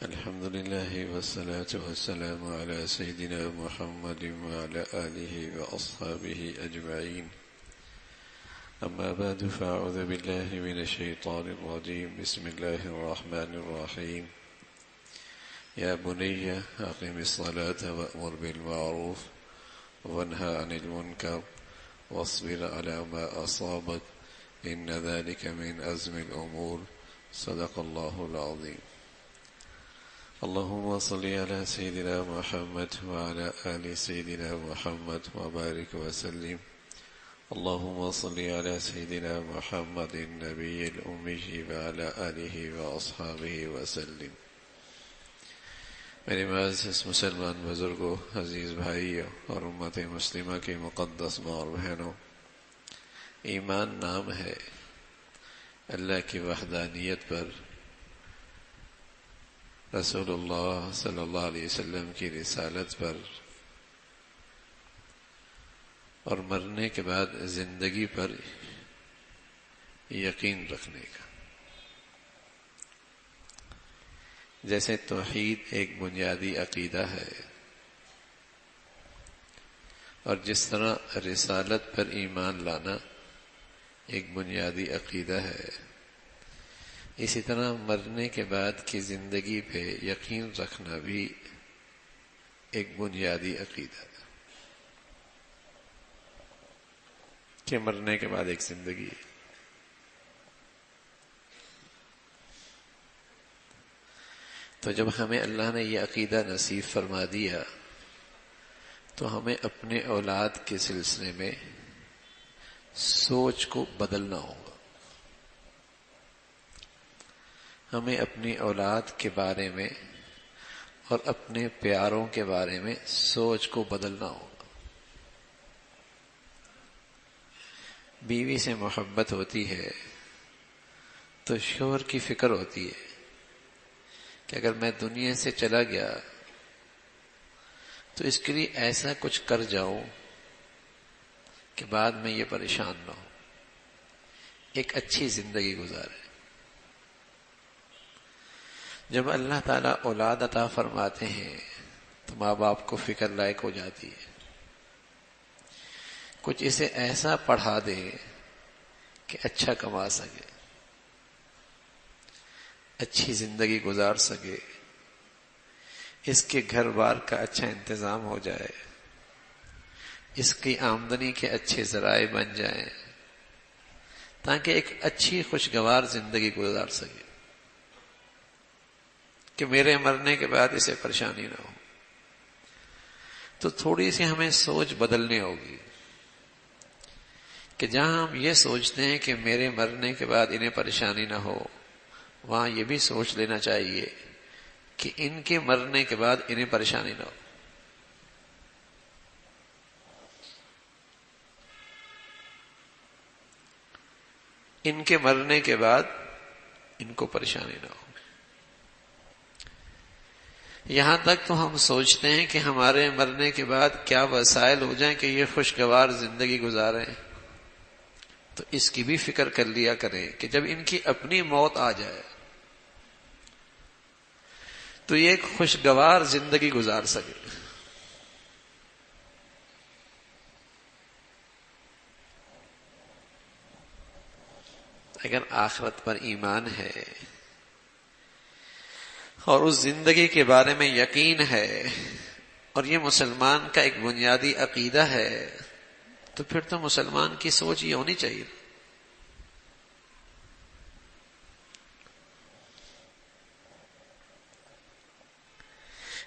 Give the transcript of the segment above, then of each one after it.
الحمد لله والصلاة والسلام على سيدنا محمد وعلى آله وأصحابه أجمعين. أما بعد فأعوذ بالله من الشيطان الرجيم. بسم الله الرحمن الرحيم. يا بني أقم الصلاة وأمر بالمعروف وانهى عن المنكر واصبر على ما أصابك إن ذلك من عزم الأمور. صدق الله العظيم. اللهم صل على سيدنا محمد وعلى آل سيدنا محمد وبارك وسلم. اللهم صل على سيدنا محمد النبي الأمي وعلى آله وأصحابه وسلم. میرے معزز مسلمان بزرگوں، عزیز بھائیوں اور امت مسلمہ کے مقدس ماں اور بہنوں، ایمان نام ہے اللہ کی وحدانیت پر، رسول اللہ صلی اللہ علیہ وسلم کی رسالت پر، اور مرنے کے بعد زندگی پر یقین رکھنے کا. جیسے توحید ایک بنیادی عقیدہ ہے، اور جس طرح رسالت پر ایمان لانا ایک بنیادی عقیدہ ہے، اسی طرح مرنے کے بعد کی زندگی پہ یقین رکھنا بھی ایک بنیادی عقیدہ ہے کہ مرنے کے بعد ایک زندگی ہے. تو جب ہمیں اللہ نے یہ عقیدہ نصیب فرما دیا تو ہمیں اپنے اولاد کے سلسلے میں سوچ کو بدلنا ہوگا. ہمیں اپنی اولاد کے بارے میں اور اپنے پیاروں کے بارے میں سوچ کو بدلنا ہوگا. بیوی سے محبت ہوتی ہے تو شوہر کی فکر ہوتی ہے کہ اگر میں دنیا سے چلا گیا تو اس کے لیے ایسا کچھ کر جاؤں کہ بعد میں یہ پریشان نہ ہو، ایک اچھی زندگی گزارے. جب اللہ تعالیٰ اولاد عطا فرماتے ہیں تو ماں باپ کو فکر لائق ہو جاتی ہے، کچھ اسے ایسا پڑھا دے کہ اچھا کما سکے، اچھی زندگی گزار سکے، اس کے گھر بار کا اچھا انتظام ہو جائے، اس کی آمدنی کے اچھے ذرائع بن جائیں تاکہ ایک اچھی خوشگوار زندگی گزار سکے، کہ میرے مرنے کے بعد اسے پریشانی نہ ہو. تو تھوڑی سی ہمیں سوچ بدلنی ہوگی کہ جہاں ہم یہ سوچتے ہیں کہ میرے مرنے کے بعد انہیں پریشانی نہ ہو، وہاں یہ بھی سوچ لینا چاہیے کہ ان کے مرنے کے بعد انہیں پریشانی نہ ہو. ان کے مرنے کے بعد ان کو پریشانی نہ ہو. یہاں تک تو ہم سوچتے ہیں کہ ہمارے مرنے کے بعد کیا وسائل ہو جائیں کہ یہ خوشگوار زندگی گزاریں، تو اس کی بھی فکر کر لیا کریں کہ جب ان کی اپنی موت آ جائے تو یہ ایک خوشگوار زندگی گزار سکے. اگر آخرت پر ایمان ہے اور اس زندگی کے بارے میں یقین ہے اور یہ مسلمان کا ایک بنیادی عقیدہ ہے، تو پھر تو مسلمان کی سوچ یہ ہونی چاہیے.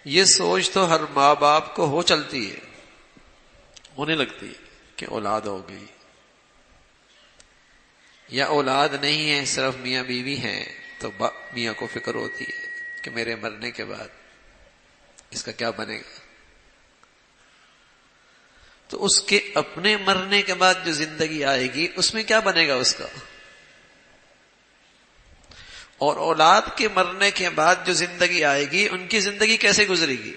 یہ سوچ تو ہر ماں باپ کو ہو چلتی ہے، ہونے لگتی ہے کہ اولاد ہو گئی، یا اولاد نہیں ہے صرف میاں بیوی ہیں تو میاں کو فکر ہوتی ہے کہ میرے مرنے کے بعد اس کا کیا بنے گا. تو اس کے اپنے مرنے کے بعد جو زندگی آئے گی اس میں کیا بنے گا اس کا، اور اولاد کے مرنے کے بعد جو زندگی آئے گی ان کی زندگی کیسے گزرے گی.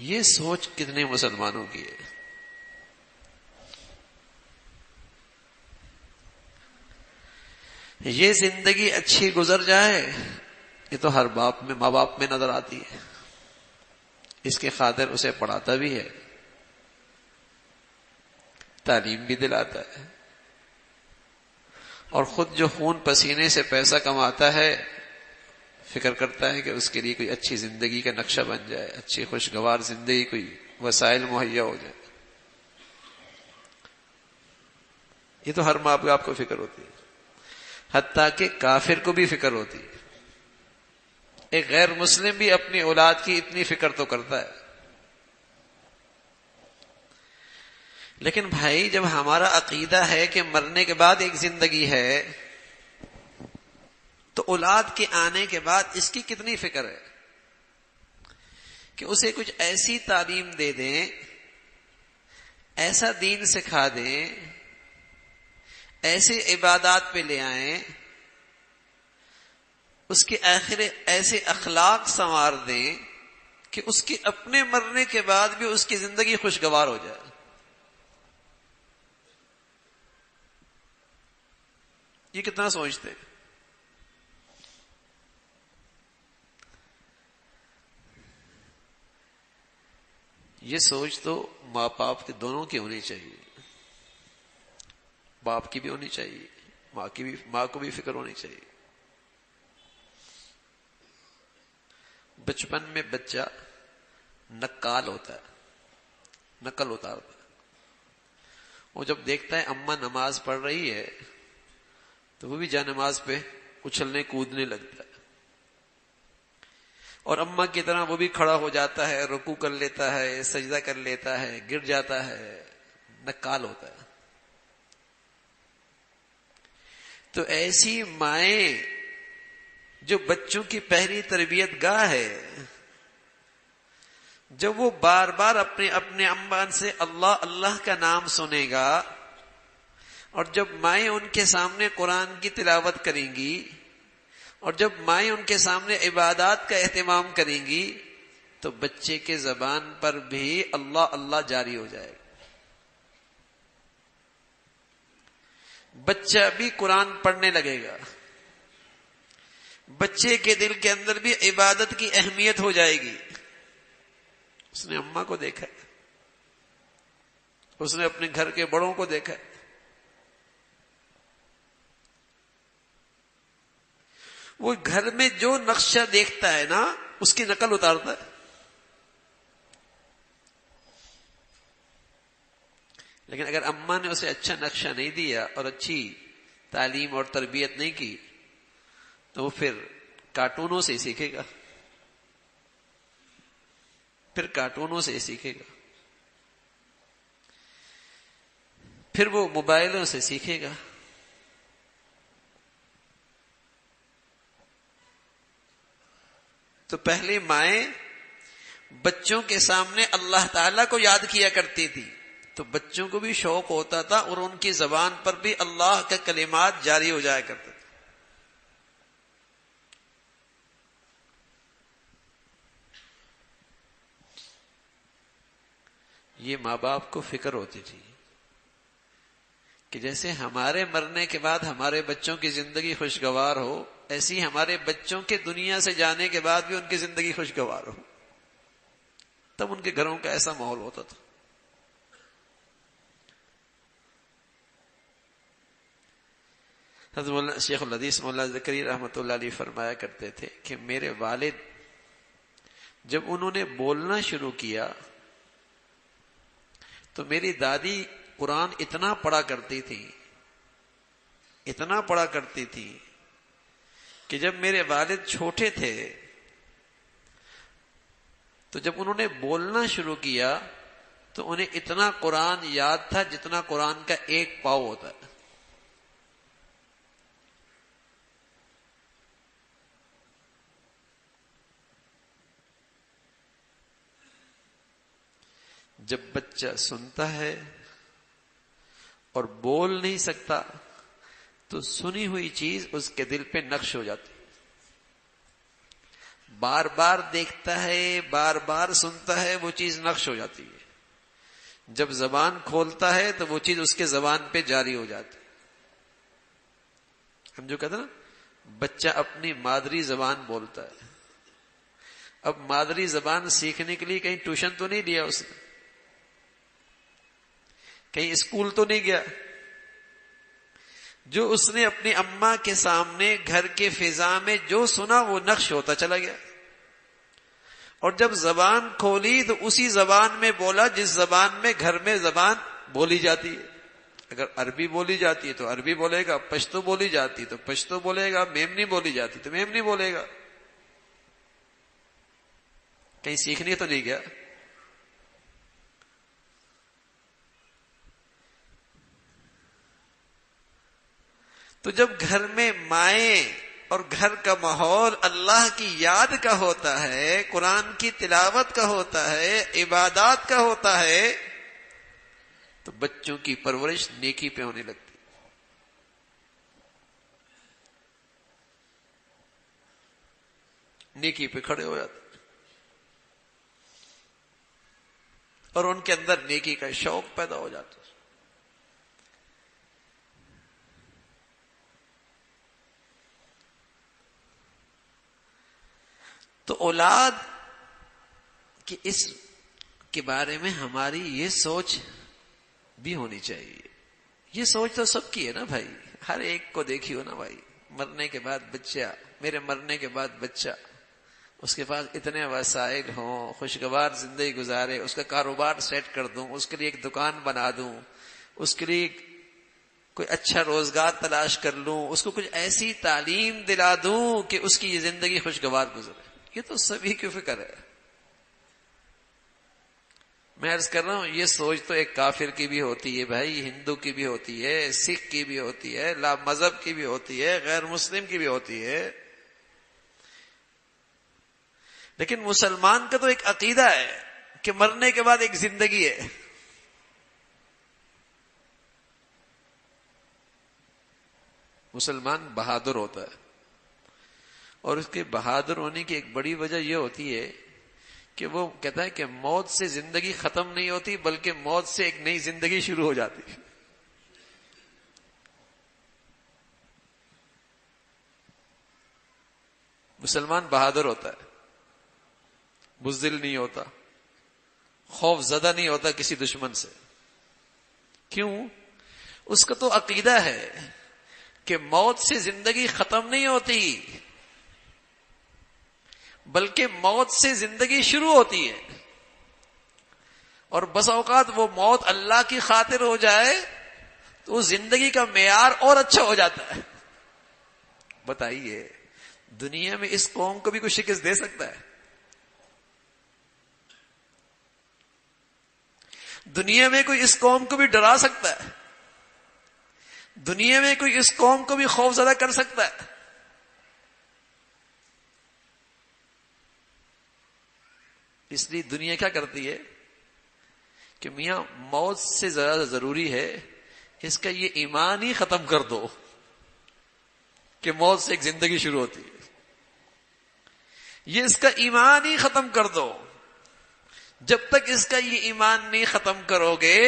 یہ سوچ کتنے مسلمانوں کی ہے. یہ زندگی اچھی گزر جائے، یہ تو ہر ماں باپ میں نظر آتی ہے. اس کے خاطر اسے پڑھاتا بھی ہے، تعلیم بھی دلاتا ہے، اور خود جو خون پسینے سے پیسہ کماتا ہے فکر کرتا ہے کہ اس کے لیے کوئی اچھی زندگی کا نقشہ بن جائے، اچھی خوشگوار زندگی، کوئی وسائل مہیا ہو جائے. یہ تو ہر ماں باپ کو فکر ہوتی ہے، حتیٰ کہ کافر کو بھی فکر ہوتی ہے. ایک غیر مسلم بھی اپنی اولاد کی اتنی فکر تو کرتا ہے. لیکن بھائی جب ہمارا عقیدہ ہے کہ مرنے کے بعد ایک زندگی ہے، تو اولاد کے آنے کے بعد اس کی کتنی فکر ہے کہ اسے کچھ ایسی تعلیم دے دیں، ایسا دین سکھا دیں، ایسے عبادات پہ لے آئیں، اس کے آخر ایسے اخلاق سنوار دیں کہ اس کے اپنے مرنے کے بعد بھی اس کی زندگی خوشگوار ہو جائے. یہ کتنا سوچتے ہیں؟ یہ سوچ تو ماں باپ کے دونوں کی ہونی چاہیے. باپ کی بھی ہونی چاہیے، ماں کو بھی فکر ہونی چاہیے. بچپن میں بچہ نقال ہوتا ہے، نقل اتارتا ہے. وہ جب دیکھتا ہے اماں نماز پڑھ رہی ہے تو وہ بھی جا نماز پہ اچھلنے کودنے لگتا ہے، اور اماں کی طرح وہ بھی کھڑا ہو جاتا ہے، رکوع کر لیتا ہے، سجدہ کر لیتا ہے، گر جاتا ہے. نقال ہوتا ہے. تو ایسی مائیں جو بچوں کی پہلی تربیت گاہ ہے، جب وہ بار بار اپنے اماں سے اللہ اللہ کا نام سنے گا، اور جب مائیں ان کے سامنے قرآن کی تلاوت کریں گی، اور جب مائیں ان کے سامنے عبادات کا اہتمام کریں گی، تو بچے کے زبان پر بھی اللہ اللہ جاری ہو جائے گا. بچہ بھی قرآن پڑھنے لگے گا. بچے کے دل کے اندر بھی عبادت کی اہمیت ہو جائے گی. اس نے اماں کو دیکھا ہے، اس نے اپنے گھر کے بڑوں کو دیکھا ہے. وہ گھر میں جو نقشہ دیکھتا ہے نا، اس کی نقل اتارتا ہے. لیکن اگر اماں نے اسے اچھا نقشہ نہیں دیا اور اچھی تعلیم اور تربیت نہیں کی، تو وہ پھر کارٹونوں سے سیکھے گا، پھر کارٹونوں سے سیکھے گا، پھر وہ موبائلوں سے سیکھے گا. تو پہلے مائیں بچوں کے سامنے اللہ تعالیٰ کو یاد کیا کرتی تھی، تو بچوں کو بھی شوق ہوتا تھا اور ان کی زبان پر بھی اللہ کے کلمات جاری ہو جایا کرتے تھے. یہ ماں باپ کو فکر ہوتی تھی کہ جیسے ہمارے مرنے کے بعد ہمارے بچوں کی زندگی خوشگوار ہو، ایسی ہمارے بچوں کے دنیا سے جانے کے بعد بھی ان کی زندگی خوشگوار ہو. تب ان کے گھروں کا ایسا ماحول ہوتا تھا. حضرت شیخ الحدیث مولانا زکریا رحمۃ اللہ علیہ فرمایا کرتے تھے کہ میرے والد جب انہوں نے بولنا شروع کیا تو میری دادی قرآن اتنا پڑھا کرتی تھی، اتنا پڑھا کرتی تھی کہ جب میرے والد چھوٹے تھے تو جب انہوں نے بولنا شروع کیا تو انہیں اتنا قرآن یاد تھا جتنا قرآن کا ایک پاؤ ہوتا ہے. جب بچہ سنتا ہے اور بول نہیں سکتا تو سنی ہوئی چیز اس کے دل پہ نقش ہو جاتی. بار بار دیکھتا ہے، بار بار سنتا ہے، وہ چیز نقش ہو جاتی ہے. جب زبان کھولتا ہے تو وہ چیز اس کے زبان پہ جاری ہو جاتی. ہم جو کہتے ہیں نا بچہ اپنی مادری زبان بولتا ہے، اب مادری زبان سیکھنے کے لیے کہیں ٹیوشن تو نہیں لیا اس نے، کہیں اسکول تو نہیں گیا، جو اس نے اپنی اماں کے سامنے گھر کے فضا میں جو سنا وہ نقش ہوتا چلا گیا، اور جب زبان کھولی تو اسی زبان میں بولا جس زبان میں گھر میں زبان بولی جاتی ہے۔ اگر عربی بولی جاتی ہے تو عربی بولے گا، پشتو بولی جاتی تو پشتو بولے گا، میمنی بولی جاتی تو میمنی بولے گا، کہیں سیکھنے تو نہیں گیا۔ تو جب گھر میں مائیں اور گھر کا ماحول اللہ کی یاد کا ہوتا ہے، قرآن کی تلاوت کا ہوتا ہے، عبادات کا ہوتا ہے، تو بچوں کی پرورش نیکی پہ ہونے لگتی، نیکی پہ کھڑے ہو جاتے، اور ان کے اندر نیکی کا شوق پیدا ہو جاتا۔ تو اولاد کی اس کے بارے میں ہماری یہ سوچ بھی ہونی چاہیے۔ یہ سوچ تو سب کی ہے نا بھائی، ہر ایک کو دیکھی ہو نا بھائی، مرنے کے بعد بچہ، میرے مرنے کے بعد بچہ، اس کے پاس اتنے وسائل ہوں، خوشگوار زندگی گزارے، اس کا کاروبار سیٹ کر دوں، اس کے لیے ایک دکان بنا دوں، اس کے لیے کوئی اچھا روزگار تلاش کر لوں، اس کو کچھ ایسی تعلیم دلا دوں کہ اس کی یہ زندگی خوشگوار گزرے، یہ تو سبھی کی فکر ہے۔ میں عرض کر رہا ہوں یہ سوچ تو ایک کافر کی بھی ہوتی ہے بھائی، ہندو کی بھی ہوتی ہے، سکھ کی بھی ہوتی ہے، لا مذہب کی بھی ہوتی ہے، غیر مسلم کی بھی ہوتی ہے، لیکن مسلمان کا تو ایک عقیدہ ہے کہ مرنے کے بعد ایک زندگی ہے۔ مسلمان بہادر ہوتا ہے، اور اس کے بہادر ہونے کی ایک بڑی وجہ یہ ہوتی ہے کہ وہ کہتا ہے کہ موت سے زندگی ختم نہیں ہوتی بلکہ موت سے ایک نئی زندگی شروع ہو جاتی ہے۔ مسلمان بہادر ہوتا ہے، بزدل نہیں ہوتا، خوف زدہ نہیں ہوتا کسی دشمن سے۔ کیوں؟ اس کا تو عقیدہ ہے کہ موت سے زندگی ختم نہیں ہوتی بلکہ موت سے زندگی شروع ہوتی ہے، اور بس اوقات وہ موت اللہ کی خاطر ہو جائے تو اس زندگی کا معیار اور اچھا ہو جاتا ہے۔ بتائیے دنیا میں اس قوم کو بھی کوئی شکست دے سکتا ہے؟ دنیا میں کوئی اس قوم کو بھی ڈرا سکتا ہے؟ دنیا میں کوئی اس قوم کو بھی خوف زدہ کر سکتا ہے؟ اس لیے دنیا کیا کرتی ہے کہ میاں موت سے زیادہ ضروری ہے اس کا یہ ایمان ہی ختم کر دو کہ موت سے ایک زندگی شروع ہوتی ہے، یہ اس کا ایمان ہی ختم کر دو۔ جب تک اس کا یہ ایمان نہیں ختم کرو گے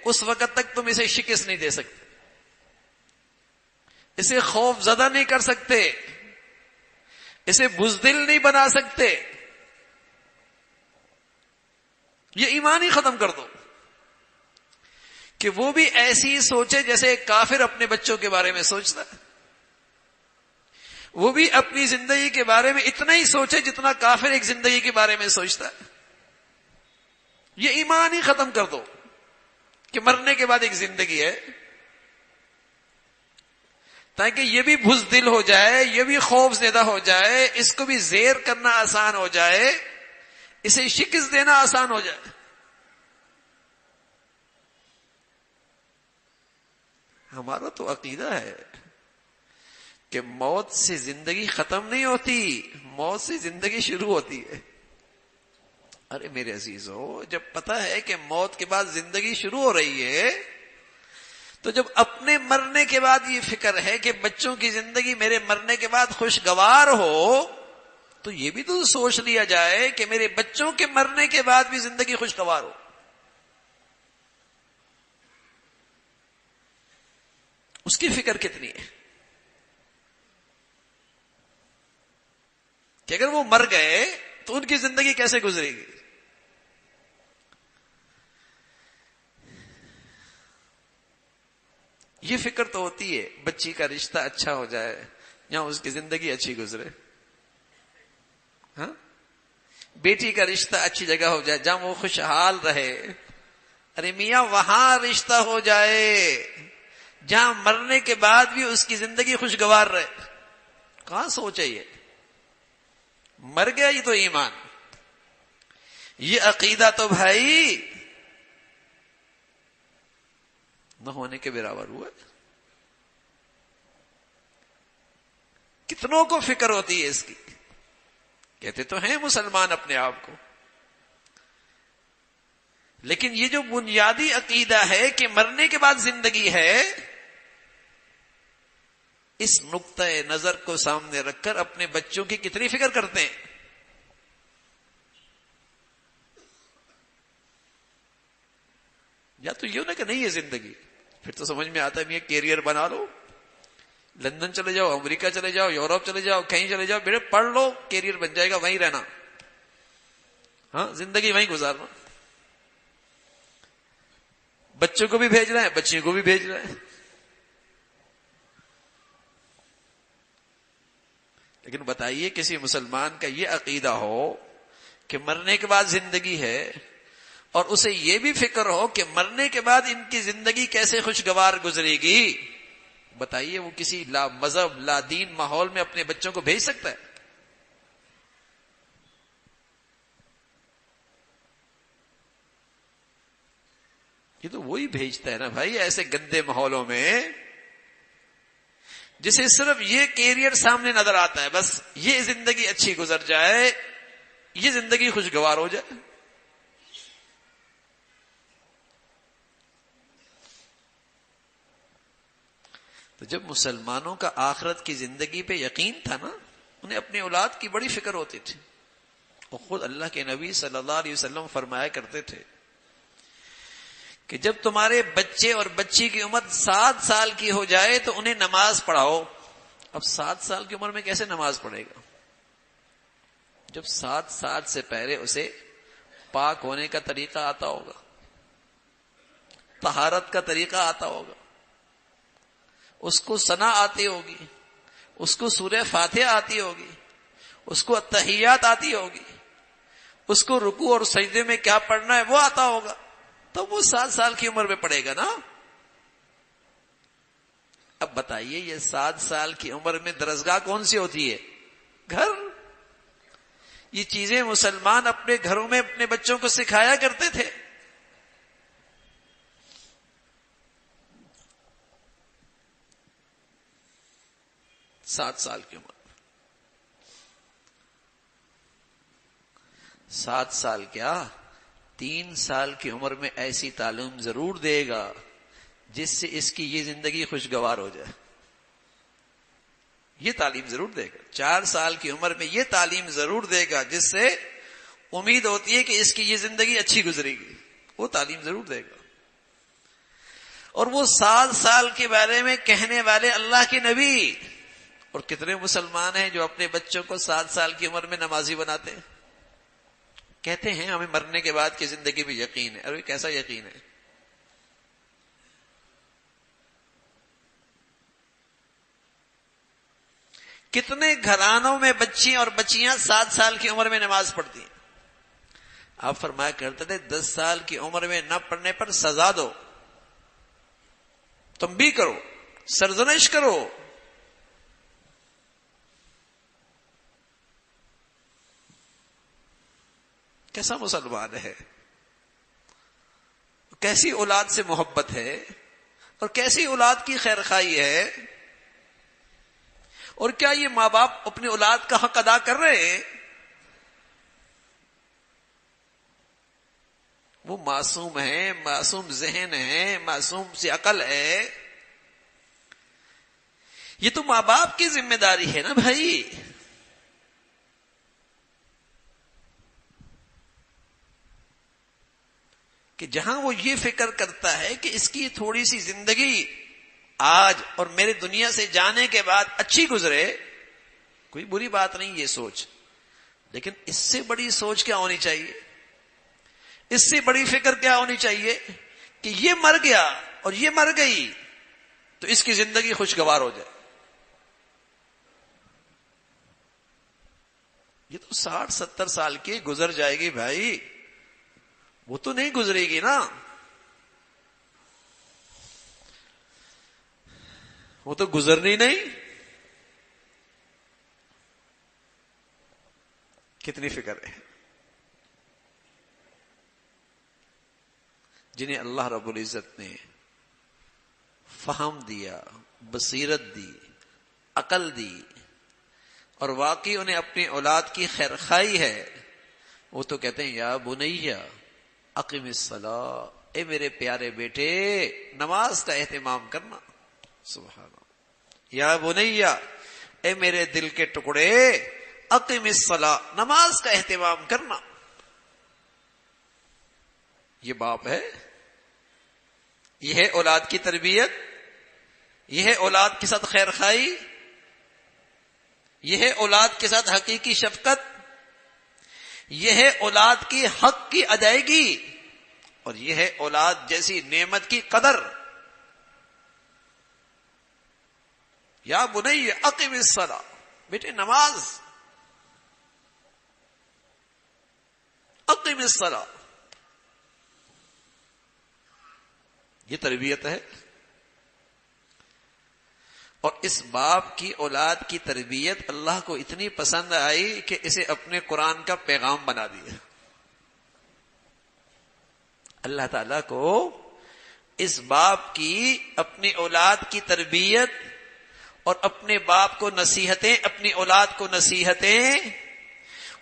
اس وقت تک تم اسے شکست نہیں دے سکتے، اسے خوف زدہ نہیں کر سکتے، اسے بزدل نہیں بنا سکتے، یہ ایمان ہی ختم کر دو کہ وہ بھی ایسی سوچے جیسے ایک کافر اپنے بچوں کے بارے میں سوچتا ہے، وہ بھی اپنی زندگی کے بارے میں اتنا ہی سوچے جتنا کافر ایک زندگی کے بارے میں سوچتا ہے۔ یہ ایمان ہی ختم کر دو کہ مرنے کے بعد ایک زندگی ہے، تاکہ یہ بھی بزدل ہو جائے، یہ بھی خوف زدہ ہو جائے، اس کو بھی زیر کرنا آسان ہو جائے، اسے شکست دینا آسان ہو جائے۔ ہمارا تو عقیدہ ہے کہ موت سے زندگی ختم نہیں ہوتی، موت سے زندگی شروع ہوتی ہے۔ ارے میرے عزیزو، جب پتہ ہے کہ موت کے بعد زندگی شروع ہو رہی ہے تو جب اپنے مرنے کے بعد یہ فکر ہے کہ بچوں کی زندگی میرے مرنے کے بعد خوشگوار ہو، تو یہ بھی تو سوچ لیا جائے کہ میرے بچوں کے مرنے کے بعد بھی زندگی خوشگوار ہو۔ اس کی فکر کتنی ہے؟ کہ اگر وہ مر گئے تو ان کی زندگی کیسے گزرے گی. یہ فکر تو ہوتی ہے بچی کا رشتہ اچھا ہو جائے یا اس کی زندگی اچھی گزرے. ہاں، بیٹی کا رشتہ اچھی جگہ ہو جائے جہاں وہ خوشحال رہے. ارے میاں وہاں رشتہ ہو جائے جہاں مرنے کے بعد بھی اس کی زندگی خوشگوار رہے. کہاں سوچے یہ؟ مر گیا یہ تو ایمان. یہ عقیدہ تو بھائی نہ ہونے کے برابر ہوا. کتنوں کو فکر ہوتی ہے اس کی. کہتے تو ہیں مسلمان اپنے آپ کو، لیکن یہ جو بنیادی عقیدہ ہے کہ مرنے کے بعد زندگی ہے، اس نقطہ نظر کو سامنے رکھ کر اپنے بچوں کی کتنی فکر کرتے ہیں. یا تو یہ نہ کہ نہیں ہے زندگی، پھر تو سمجھ میں آتا ہے یہ کیریئر بنا لو، لندن چلے جاؤ، امریکہ چلے جاؤ، یورپ چلے جاؤ، کہیں چلے جاؤ، بیٹے پڑھ لو، کیریئر بن جائے گا، وہیں رہنا. ہاں، زندگی وہیں گزارنا. بچوں کو بھی بھیج رہے ہیں، بچیوں کو بھی بھیج رہے ہیں. لیکن بتائیے کسی مسلمان کا یہ عقیدہ ہو کہ مرنے کے بعد زندگی ہے، اور اسے یہ بھی فکر ہو کہ مرنے کے بعد ان کی زندگی کیسے خوشگوار گزرے گی، بتائیے وہ کسی لا مذہب لا دین ماحول میں اپنے بچوں کو بھیج سکتا ہے؟ یہ تو وہی بھیجتا ہے نا بھائی ایسے گندے ماحولوں میں جسے صرف یہ کیریئر سامنے نظر آتا ہے، بس یہ زندگی اچھی گزر جائے، یہ زندگی خوشگوار ہو جائے. تو جب مسلمانوں کا آخرت کی زندگی پہ یقین تھا نا، انہیں اپنی اولاد کی بڑی فکر ہوتی تھی. اور خود اللہ کے نبی صلی اللہ علیہ وسلم فرمایا کرتے تھے کہ جب تمہارے بچے اور بچی کی عمر 7 سال کی ہو جائے تو انہیں نماز پڑھاؤ. اب 7 سال کی عمر میں کیسے نماز پڑھے گا؟ جب 7 سال سے پہلے اسے پاک ہونے کا طریقہ آتا ہوگا، طہارت کا طریقہ آتا ہوگا، اس کو ثنا آتی ہوگی، اس کو سورہ فاتحہ آتی ہوگی، اس کو التحیات آتی ہوگی، اس کو رکوع اور سجدے میں کیا پڑھنا ہے وہ آتا ہوگا، تو وہ 7 سال کی عمر میں پڑھے گا نا. اب بتائیے یہ 7 سال کی عمر میں درسگاہ کون سی ہوتی ہے؟ گھر. یہ چیزیں مسلمان اپنے گھروں میں اپنے بچوں کو سکھایا کرتے تھے. سات سال کی عمر، 7 سال کیا 3 سال کی عمر میں ایسی تعلیم ضرور دے گا جس سے اس کی یہ زندگی خوشگوار ہو جائے. یہ تعلیم ضرور دے گا. 4 سال کی عمر میں یہ تعلیم ضرور دے گا جس سے امید ہوتی ہے کہ اس کی یہ زندگی اچھی گزرے گی. وہ تعلیم ضرور دے گا. اور وہ 7 سال کے بارے میں کہنے والے اللہ کے نبی. اور کتنے مسلمان ہیں جو اپنے بچوں کو 7 سال کی عمر میں نمازی بناتے ہیں، کہتے ہیں ہمیں مرنے کے بعد کی زندگی بھی یقین ہے. ارے کیسا یقین ہے؟ کتنے گھرانوں میں بچی اور بچیاں 7 سال کی عمر میں نماز پڑھتی ہیں. آپ فرمایا کرتے تھے 10 سال کی عمر میں نہ پڑھنے پر سزا دو، تنبیہ کرو، سرزنش کرو. کیسا مسلمان ہے، کیسی اولاد سے محبت ہے، اور کیسی اولاد کی خیرخواہی ہے. اور کیا یہ ماں باپ اپنی اولاد کا حق ادا کر رہے ہیں؟ وہ معصوم ہیں، معصوم ذہن ہیں، معصوم سی عقل ہے. یہ تو ماں باپ کی ذمہ داری ہے نا بھائی. کہ جہاں وہ یہ فکر کرتا ہے کہ اس کی تھوڑی سی زندگی آج اور میرے دنیا سے جانے کے بعد اچھی گزرے، کوئی بری بات نہیں یہ سوچ. لیکن اس سے بڑی سوچ کیا ہونی چاہیے، اس سے بڑی فکر کیا ہونی چاہیے کہ یہ مر گیا اور یہ مر گئی تو اس کی زندگی خوشگوار ہو جائے. یہ تو 60-70 سال کی گزر جائے گی بھائی، وہ تو نہیں گزرے گی نا، وہ تو گزرنی نہیں. کتنی فکر ہے. جنہیں اللہ رب العزت نے فہم دیا، بصیرت دی، عقل دی، اور واقعی انہیں اپنی اولاد کی خیر خواہی ہے، وہ تو کہتے ہیں یا بنیا اقم الصلاۃ، اے میرے پیارے بیٹے نماز کا اہتمام کرنا. سبحان اللہ. یا بنیا، اے میرے دل کے ٹکڑے اقم الصلاۃ، نماز کا اہتمام کرنا. یہ باپ ہے، یہ ہے اولاد کی تربیت، یہ ہے اولاد کے ساتھ خیر خواہی، یہ ہے اولاد کے ساتھ حقیقی شفقت، یہ ہے اولاد کی حق کی ادائیگی، اور یہ ہے اولاد جیسی نعمت کی قدر. یا بنی اقم الصلاۃ، بیٹے نماز، اقم الصلاۃ. یہ تربیت ہے. اور اس باپ کی اولاد کی تربیت اللہ کو اتنی پسند آئی کہ اسے اپنے قرآن کا پیغام بنا دیا. اللہ تعالیٰ کو اس باپ کی اپنی اولاد کی تربیت اور اپنے باپ کو نصیحتیں، اپنی اولاد کو نصیحتیں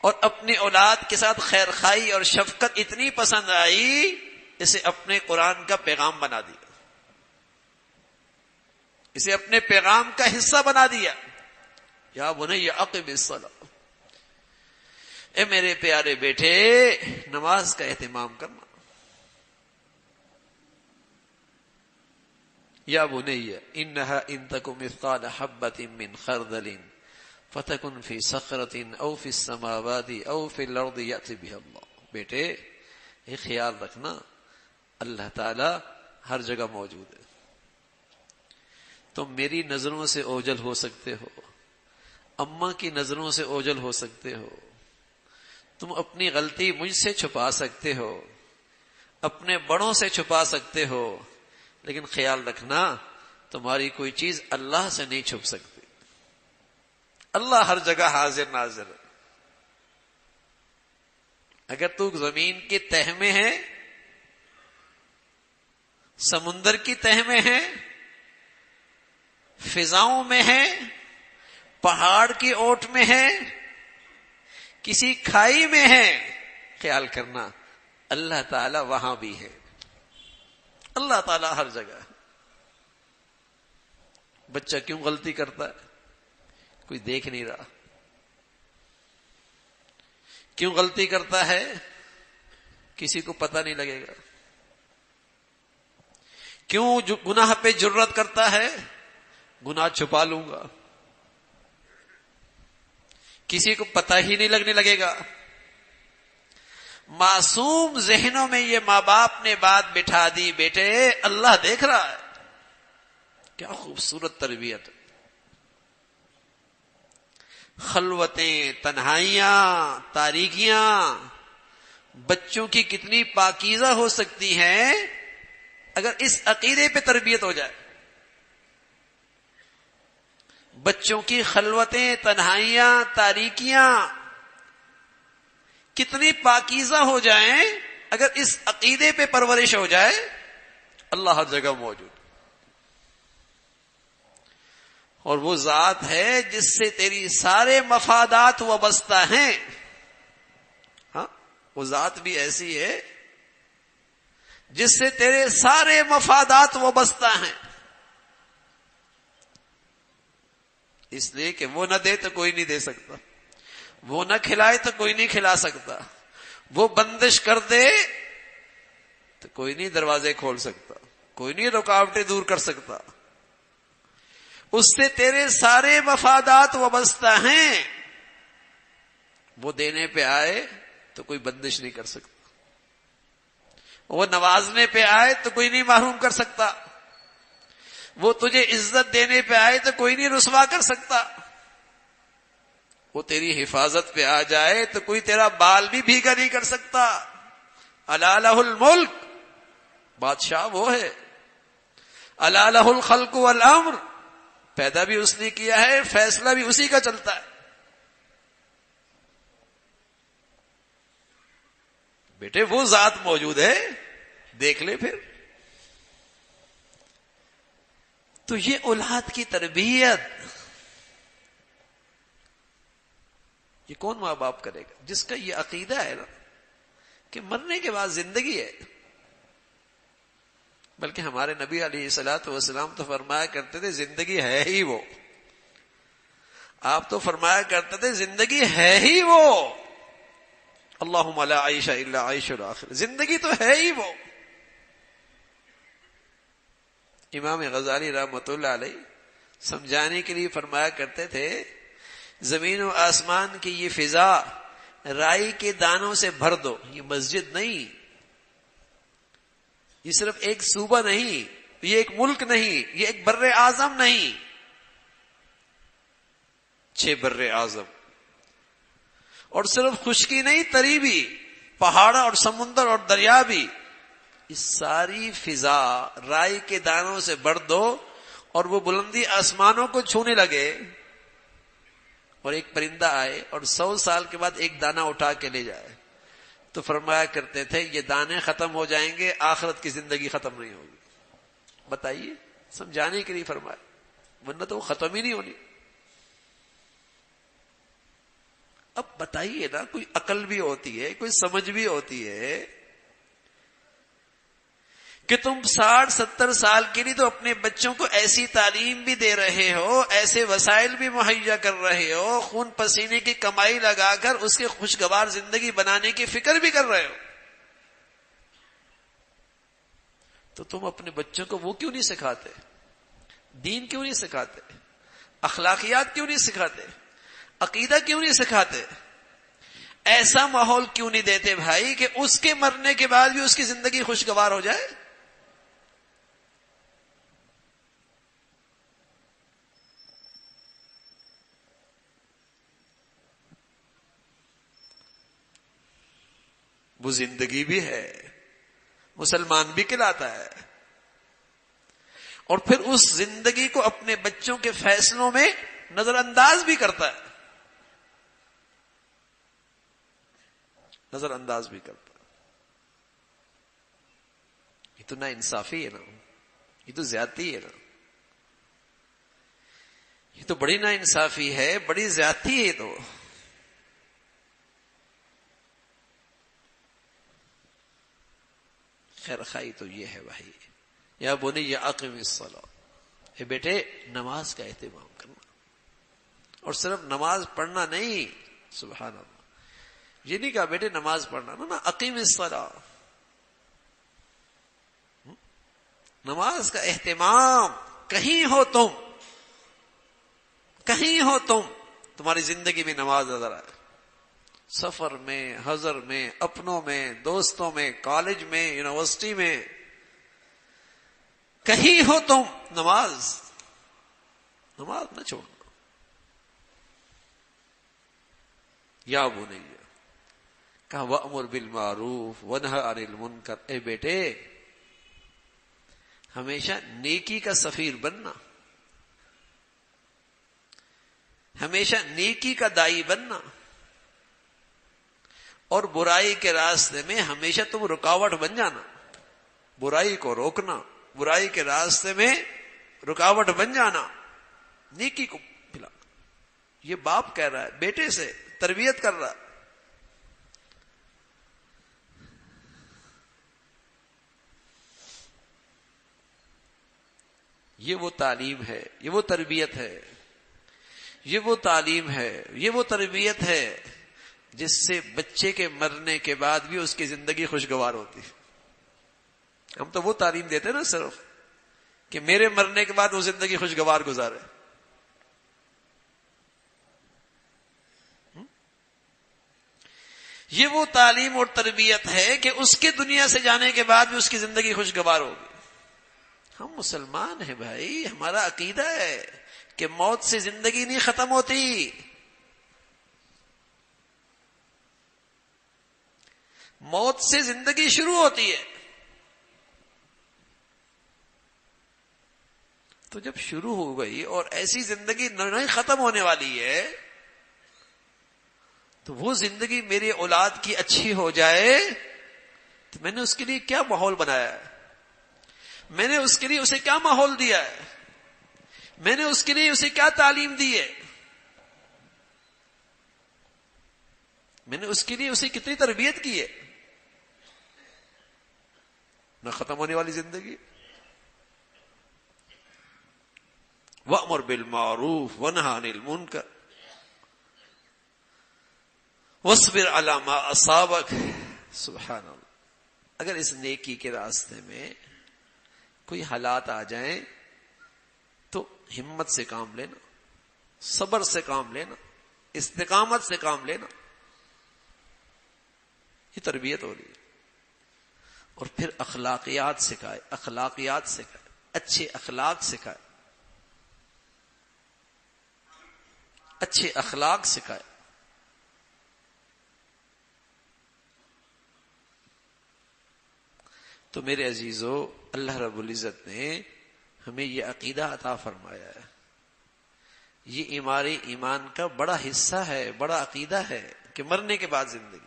اور اپنی اولاد کے ساتھ خیر خواہی اور شفقت اتنی پسند آئی، اسے اپنے قرآن کا پیغام بنا دیا، اسے اپنے پیغام کا حصہ بنا دیا. یا بنی اقم الصلاۃ، اے میرے پیارے بیٹے نماز کا اہتمام کرنا. یا بنی انہا ان تک مثقال حبۃ من خردل فتکن فی صخرۃ او فی السماوات او فی الارض یأتی بها اللہ. بیٹے یہ خیال رکھنا اللہ تعالی ہر جگہ موجود ہے. تم میری نظروں سے اوجھل ہو سکتے ہو، اماں کی نظروں سے اوجھل ہو سکتے ہو، تم اپنی غلطی مجھ سے چھپا سکتے ہو، اپنے بڑوں سے چھپا سکتے ہو، لیکن خیال رکھنا تمہاری کوئی چیز اللہ سے نہیں چھپ سکتی. اللہ ہر جگہ حاضر ناظر ہے. اگر تو زمین کی تہ میں ہے، سمندر کی تہ میں ہے، فضاؤں میں ہے، پہاڑ کی اوٹ میں ہے، کسی کھائی میں ہے، خیال کرنا اللہ تعالی وہاں بھی ہے. اللہ تعالی ہر جگہ. بچہ کیوں غلطی کرتا ہے؟ کوئی دیکھ نہیں رہا. کیوں غلطی کرتا ہے؟ کسی کو پتہ نہیں لگے گا. کیوں گناہ پہ جرت کرتا ہے؟ گناہ چھپا لوں گا، کسی کو پتہ ہی نہیں لگنے لگے گا. معصوم ذہنوں میں یہ ماں باپ نے بات بٹھا دی، بیٹے اللہ دیکھ رہا ہے. کیا خوبصورت تربیت. خلوتیں، تنہائیاں، تاریکیاں بچوں کی کتنی پاکیزہ ہو سکتی ہیں اگر اس عقیدے پہ تربیت ہو جائے. بچوں کی خلوتیں، تنہائیاں، تاریکیاں کتنی پاکیزہ ہو جائیں اگر اس عقیدے پہ پرورش ہو جائے. اللہ ہر جگہ موجود، اور وہ ذات ہے جس سے تیری سارے مفادات وابستہ ہیں. ہاں وہ ذات بھی ایسی ہے جس سے تیرے سارے مفادات وابستہ ہیں. اس لیے کہ وہ نہ دے تو کوئی نہیں دے سکتا، وہ نہ کھلائے تو کوئی نہیں کھلا سکتا، وہ بندش کر دے تو کوئی نہیں دروازے کھول سکتا، کوئی نہیں رکاوٹیں دور کر سکتا. اس سے تیرے سارے مفادات وابستہ ہیں. وہ دینے پہ آئے تو کوئی بندش نہیں کر سکتا، وہ نوازنے پہ آئے تو کوئی نہیں محروم کر سکتا، وہ تجھے عزت دینے پہ آئے تو کوئی نہیں رسوا کر سکتا، وہ تیری حفاظت پہ آ جائے تو کوئی تیرا بال بھی بھیگا نہیں کر سکتا۔ الا لہ الملک، بادشاہ وہ ہے، الا لہ الخلق والامر، پیدا بھی اس نے کیا ہے، فیصلہ بھی اسی کا چلتا ہے۔ بیٹے وہ ذات موجود ہے، دیکھ لے پھر۔ تو یہ اولاد کی تربیت یہ کون ماں باپ کرے گا؟ جس کا یہ عقیدہ ہے نا کہ مرنے کے بعد زندگی ہے۔ بلکہ ہمارے نبی علیہ الصلوۃ والسلام تو فرمایا کرتے تھے زندگی ہے ہی وہ، آپ تو فرمایا کرتے تھے زندگی ہے ہی وہ، اللہم لا عیش الا عیش الاخرہ، زندگی تو ہے ہی وہ۔ امام غزالی رحمۃ اللہ علیہ سمجھانے کے لیے فرمایا کرتے تھے زمین و آسمان کی یہ فضا رائی کے دانوں سے بھر دو، یہ مسجد نہیں، یہ صرف ایک صوبہ نہیں، یہ ایک ملک نہیں، یہ ایک بر اعظم نہیں، 6 بر اعظم، اور صرف خشکی نہیں تری بھی، پہاڑ اور سمندر اور دریا بھی، اس ساری فضا رائی کے دانوں سے بھر دو اور وہ بلندی آسمانوں کو چھونے لگے، اور ایک پرندہ آئے اور 100 سال کے بعد ایک دانہ اٹھا کے لے جائے، تو فرمایا کرتے تھے یہ دانے ختم ہو جائیں گے، آخرت کی زندگی ختم نہیں ہوگی۔ بتائیے، سمجھانے کے لیے فرمایا، ورنہ تو وہ ختم ہی نہیں ہونی۔ اب بتائیے نا، کوئی عقل بھی ہوتی ہے، کوئی سمجھ بھی ہوتی ہے کہ تم 60-70 سال کے لیے تو اپنے بچوں کو ایسی تعلیم بھی دے رہے ہو، ایسے وسائل بھی مہیا کر رہے ہو، خون پسینے کی کمائی لگا کر اس کے خوشگوار زندگی بنانے کی فکر بھی کر رہے ہو، تو تم اپنے بچوں کو وہ کیوں نہیں سکھاتے؟ دین کیوں نہیں سکھاتے؟ اخلاقیات کیوں نہیں سکھاتے؟ عقیدہ کیوں نہیں سکھاتے؟ ایسا ماحول کیوں نہیں دیتے بھائی کہ اس کے مرنے کے بعد بھی اس کی زندگی خوشگوار ہو جائے؟ وہ زندگی بھی ہے، مسلمان بھی کہلاتا ہے، اور پھر اس زندگی کو اپنے بچوں کے فیصلوں میں نظر انداز بھی کرتا ہے، نظر انداز بھی کرتا ہے۔ یہ تو نا انصافی ہے نا، یہ تو زیادتی ہے نا، یہ تو بڑی نا انصافی ہے، بڑی زیادتی ہے۔ تو خیر خائی تو یہ ہے بھائی، یا بنی اقم الصلاۃ، اے بیٹے نماز کا اہتمام کرنا، اور صرف نماز پڑھنا نہیں، سبحان اللہ، یہ نہیں کہا بیٹے نماز پڑھنا، نا اقیم الصلاۃ، نماز کا اہتمام۔ کہیں ہو تم، کہیں ہو تم، تمہاری زندگی میں نماز نظر آئے، سفر میں، حضر میں، اپنوں میں، دوستوں میں، کالج میں، یونیورسٹی میں، کہیں ہو تم، نماز نہ چھوڑنا۔ یا بنیہ، کہا وَأْمُرْ بِالْمَعْرُوفِ وَانْهَ عَنِ الْمُنْكَرِ، اے بیٹے ہمیشہ نیکی کا سفیر بننا، ہمیشہ نیکی کا دائی بننا، اور برائی کے راستے میں ہمیشہ تم رکاوٹ بن جانا، برائی کو روکنا، برائی کے راستے میں رکاوٹ بن جانا، نیکی کو پھیلانا۔ یہ باپ کہہ رہا ہے، بیٹے سے تربیت کر رہا ہے۔ یہ وہ تعلیم ہے، یہ وہ تربیت ہے، یہ وہ تعلیم ہے، یہ وہ تربیت ہے جس سے بچے کے مرنے کے بعد بھی اس کی زندگی خوشگوار ہوتی ہے۔ ہم تو وہ تعلیم دیتے ہیں نا صرف کہ میرے مرنے کے بعد وہ زندگی خوشگوار گزارے۔ یہ وہ تعلیم اور تربیت ہے کہ اس کے دنیا سے جانے کے بعد بھی اس کی زندگی خوشگوار ہوگی. ہم مسلمان ہیں بھائی، ہمارا عقیدہ ہے کہ موت سے زندگی نہیں ختم ہوتی. موت سے زندگی شروع ہوتی ہے. تو جب شروع ہو گئی اور ایسی زندگی نہیں ختم ہونے والی ہے، تو وہ زندگی میری اولاد کی اچھی ہو جائے تو میں نے اس کے لیے کیا ماحول بنایا ہے، میں نے اس کے لیے اسے کیا ماحول دیا ہے، میں نے اس کے لیے اسے کیا تعلیم دی ہے، میں نے اس کے لیے اسے کتنی تربیت کی ہے. نہ ختم ہونے والی زندگی. وَأْمُرْ بِالْمَعْرُوفِ وَانْهَ عَنِ الْمُنْكَرِ وَاصْبِرْ عَلَى مَا أَصَابَكَ. سبحان اللہ. اگر اس نیکی کے راستے میں کوئی حالات آ جائیں تو ہمت سے کام لینا، صبر سے کام لینا، استقامت سے کام لینا. یہ تربیت ہو رہی ہے. اور پھر اخلاقیات سکھائے، اخلاقیات سکھائے، اچھے اخلاق سکھائے، اچھے اخلاق سکھائے. تو میرے عزیزو، اللہ رب العزت نے ہمیں یہ عقیدہ عطا فرمایا ہے. یہ ہمارے ایمان کا بڑا حصہ ہے، بڑا عقیدہ ہے کہ مرنے کے بعد زندگی.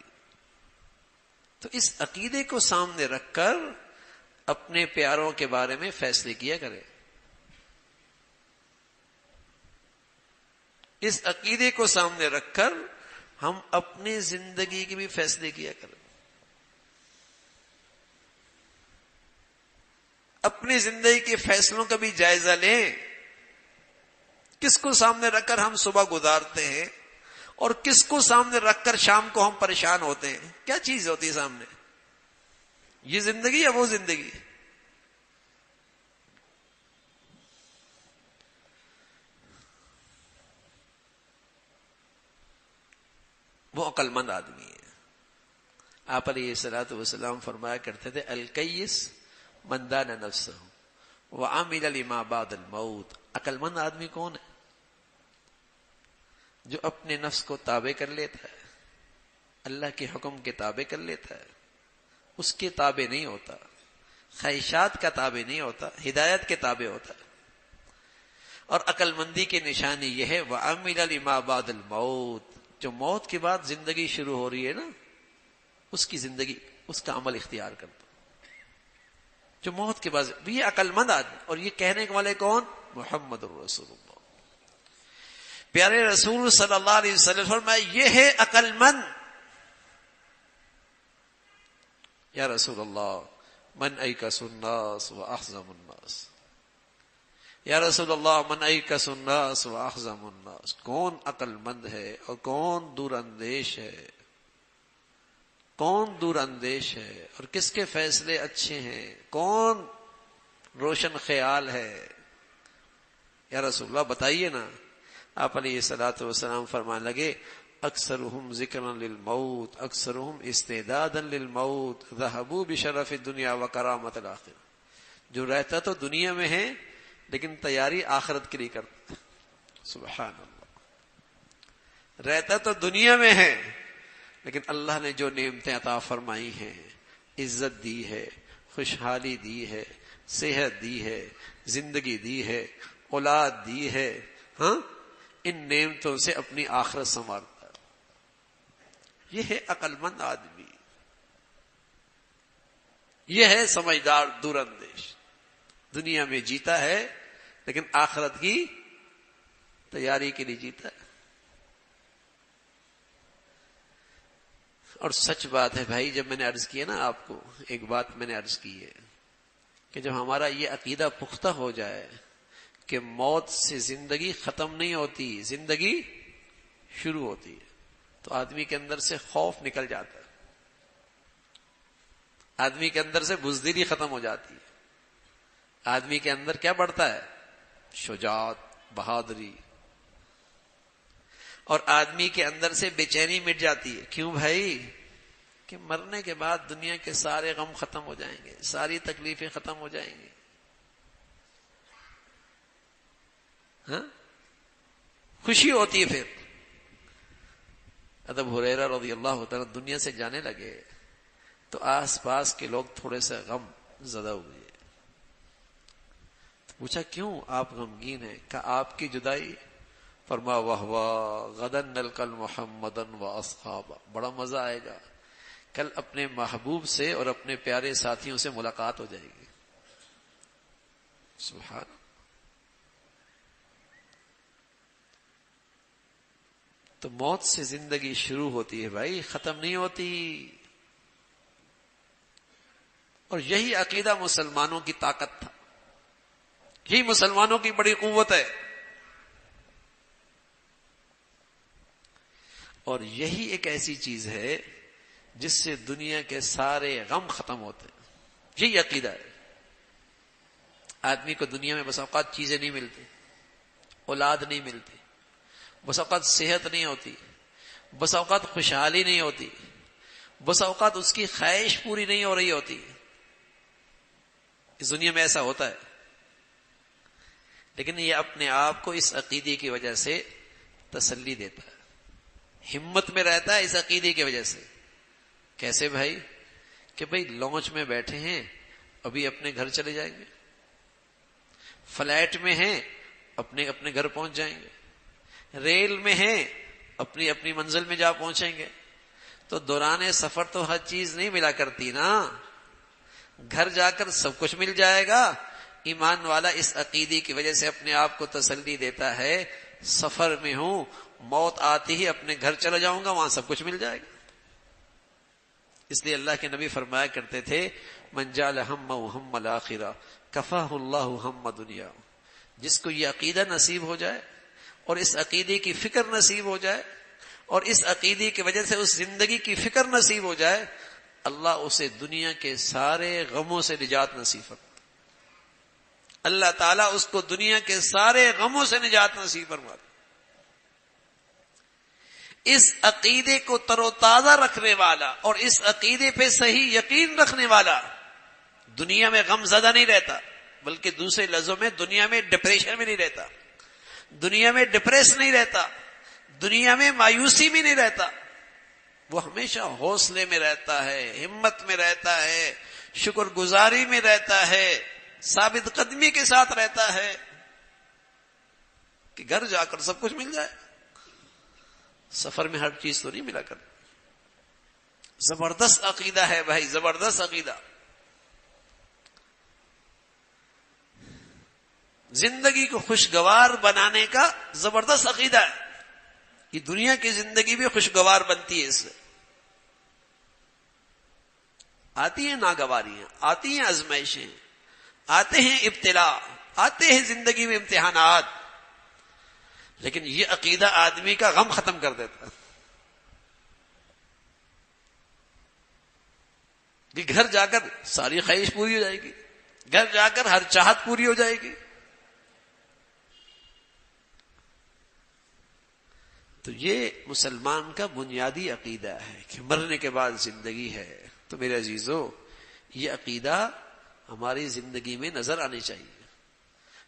تو اس عقیدے کو سامنے رکھ کر اپنے پیاروں کے بارے میں فیصلے کیا کرے. اس عقیدے کو سامنے رکھ کر ہم اپنی زندگی کے بھی فیصلے کیا کریں. اپنی زندگی کے فیصلوں کا بھی جائزہ لیں. کس کو سامنے رکھ کر ہم صبح گزارتے ہیں اور کس کو سامنے رکھ کر شام کو ہم پریشان ہوتے ہیں. کیا چیز ہوتی ہے سامنے؟ یہ زندگی یا وہ زندگی؟ وہ عقل مند آدمی ہے. آپ علیہ الصلوۃ والسلام فرمایا کرتے تھے الکیس من دان نفسہ وعمل لما بعد الموت. عقل مند آدمی کون ہے؟ جو اپنے نفس کو تابع کر لیتا ہے، اللہ کے حکم کے تابع کر لیتا ہے، اس کے تابع نہیں ہوتا، خواہشات کا تابع نہیں ہوتا، ہدایت کے تابع ہوتا ہے. اور عقل مندی کی نشانی یہ ہے وَعَمِلَ لِمَا بَعْدَ الْمَوْتِ. جو موت کے بعد زندگی شروع ہو رہی ہے نا، اس کی زندگی، اس کا عمل اختیار کرتا. جو موت کے بعد، یہ عقل مند آدمی. اور یہ کہنے والے کون؟ محمد الرسول اللہ. پیارے رسول صلی اللہ علیہ وسلم فرمایا یہ ہے عقل مند. یا رسول اللہ من ایکس الناس واحزم الناس. یا رسول اللہ من ایکس الناس واحزم الناس. کون عقل مند ہے اور کون دور اندیش ہے؟ کون دور اندیش ہے اور کس کے فیصلے اچھے ہیں؟ کون روشن خیال ہے؟ یا رسول اللہ بتائیے نا. آپ علیہ الصلوۃ والسلام فرمانے لگے اکثرهم ذکرا للموت اکثرهم استعدادا للموت ذهبوا بشرف الدنيا وکرامۃ الاخرہ. جو رہتا تو دنیا میں ہے لیکن تیاری آخرت کے لیے کرتا. سبحان اللہ. رہتا تو دنیا میں ہے لیکن اللہ نے جو نعمتیں عطا فرمائی ہیں، عزت دی ہے، خوشحالی دی ہے، صحت دی ہے، زندگی دی ہے، اولاد دی ہے، ہاں، ان نعمتوں سے اپنی آخرت سنوارتا ہے. یہ ہے عقل مند آدمی. یہ ہے سمجھدار دور اندیش. دنیا میں جیتا ہے لیکن آخرت کی تیاری کے لیے جیتا ہے. اور سچ بات ہے بھائی، جب میں نے عرض کیا نا آپ کو، ایک بات میں نے عرض کی ہے کہ جب ہمارا یہ عقیدہ پختہ ہو جائے کہ موت سے زندگی ختم نہیں ہوتی، زندگی شروع ہوتی ہے، تو آدمی کے اندر سے خوف نکل جاتا ہے، آدمی کے اندر سے بزدلی ختم ہو جاتی ہے، آدمی کے اندر کیا بڑھتا ہے؟ شجاعت، بہادری. اور آدمی کے اندر سے بے چینی مٹ جاتی ہے. کیوں بھائی؟ کہ مرنے کے بعد دنیا کے سارے غم ختم ہو جائیں گے، ساری تکلیفیں ختم ہو جائیں گی. ہاں خوشی ہوتی ہے. پھر ابو ہریرہ رضی اللہ تعالی دنیا سے جانے لگے تو آس پاس کے لوگ تھوڑے سے غم زدہ ہوئے. پوچھا کیوں آپ غمگین ہیں؟ کہا آپ کی جدائی. فرما واہ واہ غدن نلقل محمدن و اصحابہ، بڑا مزہ آئے گا، کل اپنے محبوب سے اور اپنے پیارے ساتھیوں سے ملاقات ہو جائے گی. سبحان. تو موت سے زندگی شروع ہوتی ہے بھائی، ختم نہیں ہوتی. اور یہی عقیدہ مسلمانوں کی طاقت تھا، یہی مسلمانوں کی بڑی قوت ہے. اور یہی ایک ایسی چیز ہے جس سے دنیا کے سارے غم ختم ہوتے ہیں. یہی عقیدہ ہے. آدمی کو دنیا میں بس اوقات چیزیں نہیں ملتی، اولاد نہیں ملتی، بس اوقات صحت نہیں ہوتی، بس اوقات خوشحالی نہیں ہوتی، بس اوقات اس کی خواہش پوری نہیں ہو رہی ہوتی. اس دنیا میں ایسا ہوتا ہے. لیکن یہ اپنے آپ کو اس عقیدے کی وجہ سے تسلی دیتا ہے، ہمت میں رہتا ہے اس عقیدے کی وجہ سے. کیسے بھائی؟ کہ بھائی لانچ میں بیٹھے ہیں، ابھی اپنے گھر چلے جائیں گے. فلائٹ میں ہیں، اپنے اپنے گھر پہنچ جائیں گے. ریل میں ہیں، اپنی اپنی منزل میں جا پہنچیں گے. تو دوران سفر تو ہر چیز نہیں ملا کرتی نا. گھر جا کر سب کچھ مل جائے گا. ایمان والا اس عقیدے کی وجہ سے اپنے آپ کو تسلی دیتا ہے، سفر میں ہوں، موت آتی ہی اپنے گھر چلا جاؤں گا، وہاں سب کچھ مل جائے گا. اس لیے اللہ کے نبی فرمایا کرتے تھے من جعل ہمہ ہم الآخرہ کفاہ اللہ ہم دنیا. جس کو یہ عقیدہ نصیب ہو جائے اور اس عقیدے کی فکر نصیب ہو جائے اور اس عقیدے کی وجہ سے اس زندگی کی فکر نصیب ہو جائے، اللہ اسے دنیا کے سارے غموں سے نجات نصیب فرمائے. اللہ تعالیٰ اس کو دنیا کے سارے غموں سے نجات نصیب فرمائے. اس عقیدے کو تر و تازہ رکھنے والا اور اس عقیدے پہ صحیح یقین رکھنے والا دنیا میں غم زدہ نہیں رہتا، بلکہ دوسرے لفظوں میں دنیا میں ڈپریشن میں نہیں رہتا، دنیا میں ڈپریس نہیں رہتا، دنیا میں مایوسی بھی نہیں رہتا. وہ ہمیشہ حوصلے میں رہتا ہے، ہمت میں رہتا ہے، شکر گزاری میں رہتا ہے، ثابت قدمی کے ساتھ رہتا ہے کہ گھر جا کر سب کچھ مل جائے. سفر میں ہر چیز تو نہیں ملا کر. زبردست عقیدہ ہے بھائی، زبردست عقیدہ. زندگی کو خوشگوار بنانے کا زبردست عقیدہ ہے. یہ دنیا کی زندگی بھی خوشگوار بنتی ہے اس سے. آتی ہیں ناگواریاں، آتی ہیں آزمائشیں، آتے ہیں ابتلا، آتے ہیں زندگی میں امتحانات، لیکن یہ عقیدہ آدمی کا غم ختم کر دیتا ہے. کہ گھر جا کر ساری خواہش پوری ہو جائے گی، گھر جا کر ہر چاہت پوری ہو جائے گی. تو یہ مسلمان کا بنیادی عقیدہ ہے کہ مرنے کے بعد زندگی ہے. تو میرے عزیزو، یہ عقیدہ ہماری زندگی میں نظر آنی چاہیے.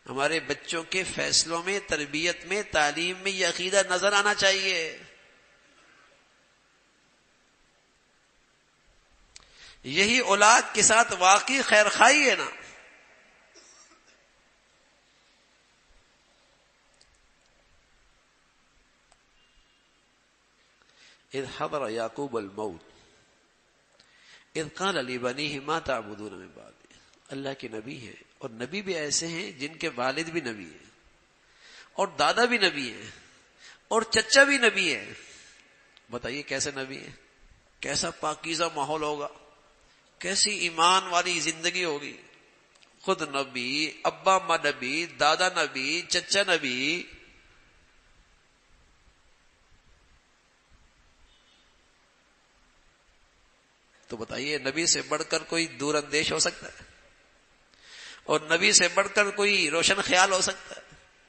ہمارے بچوں کے فیصلوں میں، تربیت میں، تعلیم میں یہ عقیدہ نظر آنا چاہیے. یہی اولاد کے ساتھ واقعی خیر خواہی ہے نا. اذ حضر یعقوب الموت اذ قال لبنیہ ما تعبدون من بعدی. اللہ کے نبی ہیں، اور نبی بھی ایسے ہیں جن کے والد بھی نبی ہیں، اور دادا بھی نبی ہیں، اور چچا بھی نبی ہیں. بتائیے کیسے نبی ہیں؟ کیسا پاکیزہ ماحول ہوگا، کیسی ایمان والی زندگی ہوگی. خود نبی، ابا اماں نبی، دادا نبی، چچا نبی. تو بتائیے نبی سے بڑھ کر کوئی دور اندیش ہو سکتا ہے؟ اور نبی سے بڑھ کر کوئی روشن خیال ہو سکتا ہے؟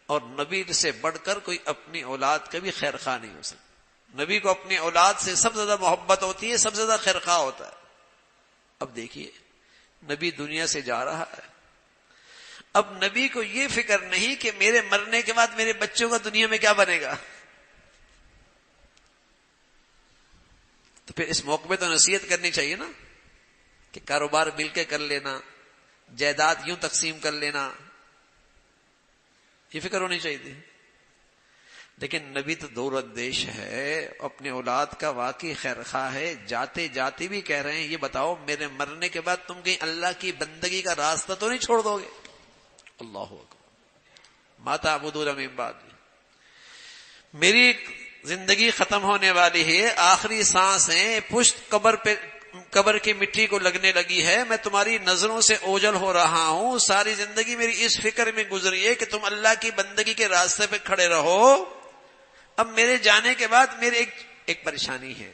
اور نبی سے بڑھ کر کوئی اپنی اولاد کا بھی خیر خواہ نہیں ہو سکتا. نبی کو اپنی اولاد سے سب سے زیادہ محبت ہوتی ہے، سب سے زیادہ خیرخواہ ہوتا ہے۔ اب دیکھیے نبی دنیا سے جا رہا ہے، اب نبی کو یہ فکر نہیں کہ میرے مرنے کے بعد میرے بچوں کا دنیا میں کیا بنے گا۔ تو پھر اس موقع پہ تو نصیحت کرنی چاہیے نا کہ کاروبار مل کے کر لینا، جائیداد یوں تقسیم کر لینا، یہ فکر ہونی چاہیے تھی۔ لیکن نبی تو دور اندیش ہے، اپنے اولاد کا واقعی خیرخواہ ہے، جاتے جاتے بھی کہہ رہے ہیں یہ بتاؤ میرے مرنے کے بعد تم کہیں اللہ کی بندگی کا راستہ تو نہیں چھوڑ دو گے؟ اللہ اکبر، ما تعبدون من بعدی، میری زندگی ختم ہونے والی ہے، آخری سانس ہے، پشت قبر کی مٹی کو لگنے لگی ہے، میں تمہاری نظروں سے اوجھل ہو رہا ہوں، ساری زندگی میری اس فکر میں گزری ہے کہ تم اللہ کی بندگی کے راستے پہ کھڑے رہو، اب میرے جانے کے بعد میرے ایک پریشانی ہے،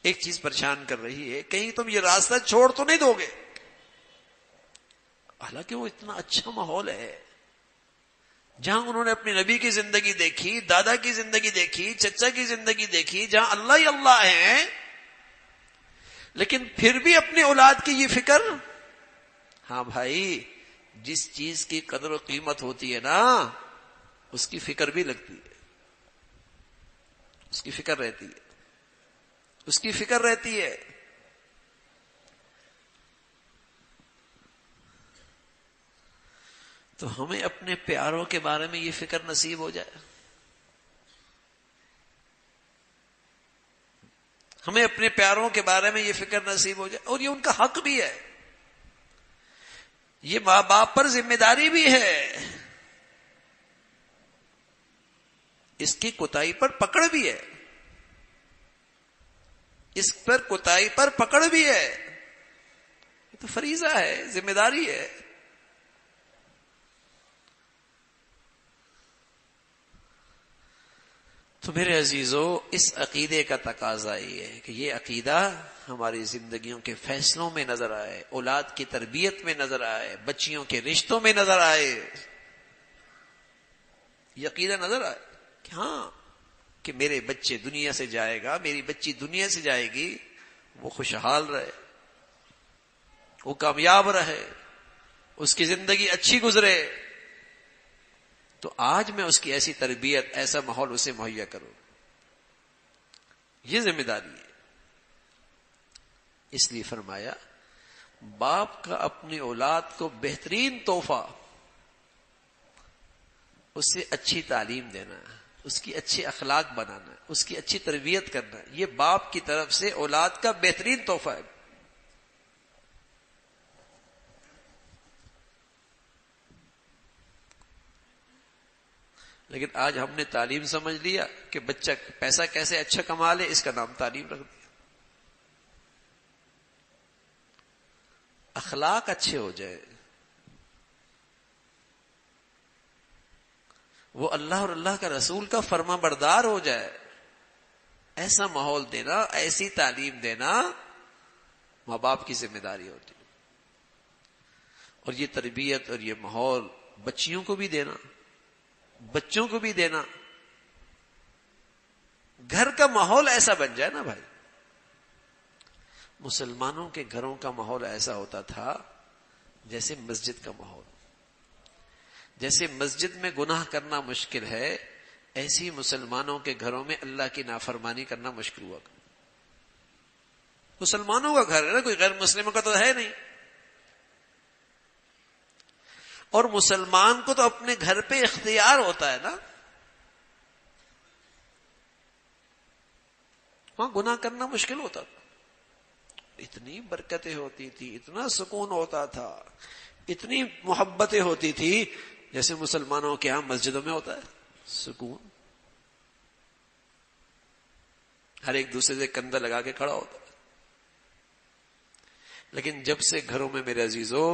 ایک چیز پریشان کر رہی ہے، کہیں تم یہ راستہ چھوڑ تو نہیں دو گے؟ حالانکہ وہ اتنا اچھا ماحول ہے جہاں انہوں نے اپنی نبی کی زندگی دیکھی، دادا کی زندگی دیکھی، چچا کی زندگی دیکھی، جہاں اللہ ہی اللہ ہیں، لیکن پھر بھی اپنی اولاد کی یہ فکر۔ ہاں بھائی، جس چیز کی قدر و قیمت ہوتی ہے نا اس کی فکر بھی لگتی ہے، اس کی فکر رہتی ہے، اس کی فکر رہتی ہے۔ تو ہمیں اپنے پیاروں کے بارے میں یہ فکر نصیب ہو جائے، ہمیں اپنے پیاروں کے بارے میں یہ فکر نصیب ہو جائے، اور یہ ان کا حق بھی ہے، یہ ماں باپ پر ذمہ داری بھی ہے، اس کی کوتاہی پر پکڑ بھی ہے، اس پر کوتاہی پر پکڑ بھی ہے، یہ تو فریضہ ہے، ذمہ داری ہے۔ تو میرے عزیزو، اس عقیدے کا تقاضا یہ ہے کہ یہ عقیدہ ہماری زندگیوں کے فیصلوں میں نظر آئے، اولاد کی تربیت میں نظر آئے، بچیوں کے رشتوں میں نظر آئے، یہ عقیدہ نظر آئے کہ ہاں کہ میرے بچے دنیا سے جائے گا، میری بچی دنیا سے جائے گی، وہ خوشحال رہے، وہ کامیاب رہے، اس کی زندگی اچھی گزرے، تو آج میں اس کی ایسی تربیت، ایسا ماحول اسے مہیا کروں، یہ ذمہ داری ہے۔ اس لیے فرمایا باپ کا اپنی اولاد کو بہترین تحفہ اسے اچھی تعلیم دینا، اس کی اچھے اخلاق بنانا، اس کی اچھی تربیت کرنا، یہ باپ کی طرف سے اولاد کا بہترین تحفہ ہے۔ لیکن آج ہم نے تعلیم سمجھ لیا کہ بچہ پیسہ کیسے اچھا کما لے، اس کا نام تعلیم رکھ دیا۔ اخلاق اچھے ہو جائے، وہ اللہ اور اللہ کا رسول کا فرما بردار ہو جائے، ایسا ماحول دینا، ایسی تعلیم دینا ماں باپ کی ذمہ داری ہوتی ہے۔ اور یہ تربیت اور یہ ماحول بچیوں کو بھی دینا، بچوں کو بھی دینا، گھر کا ماحول ایسا بن جائے نا بھائی۔ مسلمانوں کے گھروں کا ماحول ایسا ہوتا تھا جیسے مسجد کا ماحول، جیسے مسجد میں گناہ کرنا مشکل ہے، ایسی مسلمانوں کے گھروں میں اللہ کی نافرمانی کرنا مشکل ہوا۔ مسلمانوں کا گھر ہے نا، کوئی غیر مسلموں کا تو ہے نہیں، اور مسلمان کو تو اپنے گھر پہ اختیار ہوتا ہے نا، وہاں گناہ کرنا مشکل ہوتا تھا، اتنی برکتیں ہوتی تھی، اتنا سکون ہوتا تھا، اتنی محبتیں ہوتی تھی، جیسے مسلمانوں کے ہاں مسجدوں میں ہوتا ہے سکون، ہر ایک دوسرے سے کندھا لگا کے کھڑا ہوتا ہے۔ لیکن جب سے گھروں میں میرے عزیزو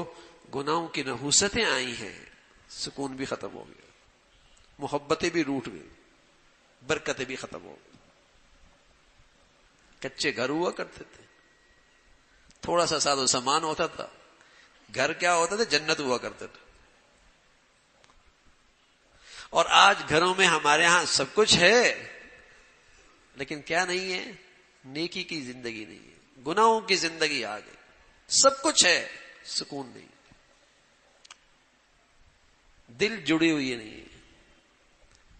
گناہوں کی نحوستیں آئی ہیں، سکون بھی ختم ہو گیا، محبتیں بھی روٹ گئی، برکتیں بھی ختم ہو گئی۔ کچے گھر ہوا کرتے تھے، تھوڑا سا ساز و سامان ہوتا تھا، گھر کیا ہوتا تھا، جنت ہوا کرتے تھے۔ اور آج گھروں میں ہمارے ہاں سب کچھ ہے، لیکن کیا نہیں ہے؟ نیکی کی زندگی نہیں ہے، گناہوں کی زندگی آ گئی. سب کچھ ہے، سکون نہیں، دل جڑی ہوئی نہیں ہے،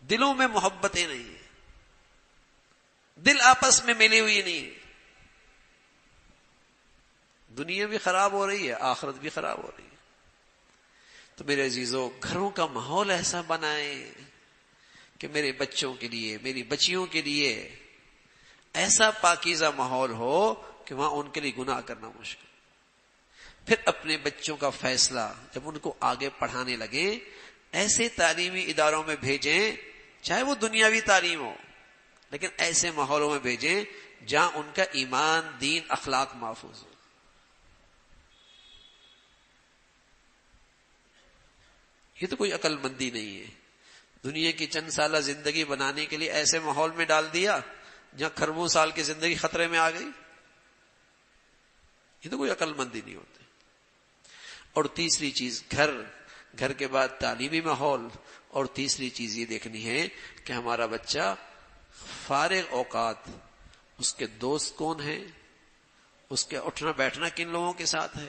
دلوں میں محبتیں نہیں ہیں، دل آپس میں ملی ہوئی نہیں ہے. دنیا بھی خراب ہو رہی ہے، آخرت بھی خراب ہو رہی ہے. تو میرے عزیزو، گھروں کا ماحول ایسا بنائیں کہ میرے بچوں کے لیے، میری بچیوں کے لیے ایسا پاکیزہ ماحول ہو کہ وہاں ان کے لیے گناہ کرنا مشکل. پھر اپنے بچوں کا فیصلہ جب ان کو آگے پڑھانے لگیں، ایسے تعلیمی اداروں میں بھیجیں، چاہے وہ دنیاوی تعلیم ہو، لیکن ایسے ماحولوں میں بھیجیں جہاں ان کا ایمان، دین، اخلاق محفوظ ہو. یہ تو کوئی عقل مندی نہیں ہے. دنیا کی چند سالہ زندگی بنانے کے لیے ایسے ماحول میں ڈال دیا جہاں خربوں سال کی زندگی خطرے میں آ گئی. یہ تو کوئی عقل مندی نہیں ہوتی. اور تیسری چیز گھر کے بعد تعلیمی ماحول. اور تیسری چیز یہ دیکھنی ہے کہ ہمارا بچہ فارغ اوقات اس کے دوست کون ہیں، اس کے اٹھنا بیٹھنا کن لوگوں کے ساتھ ہے،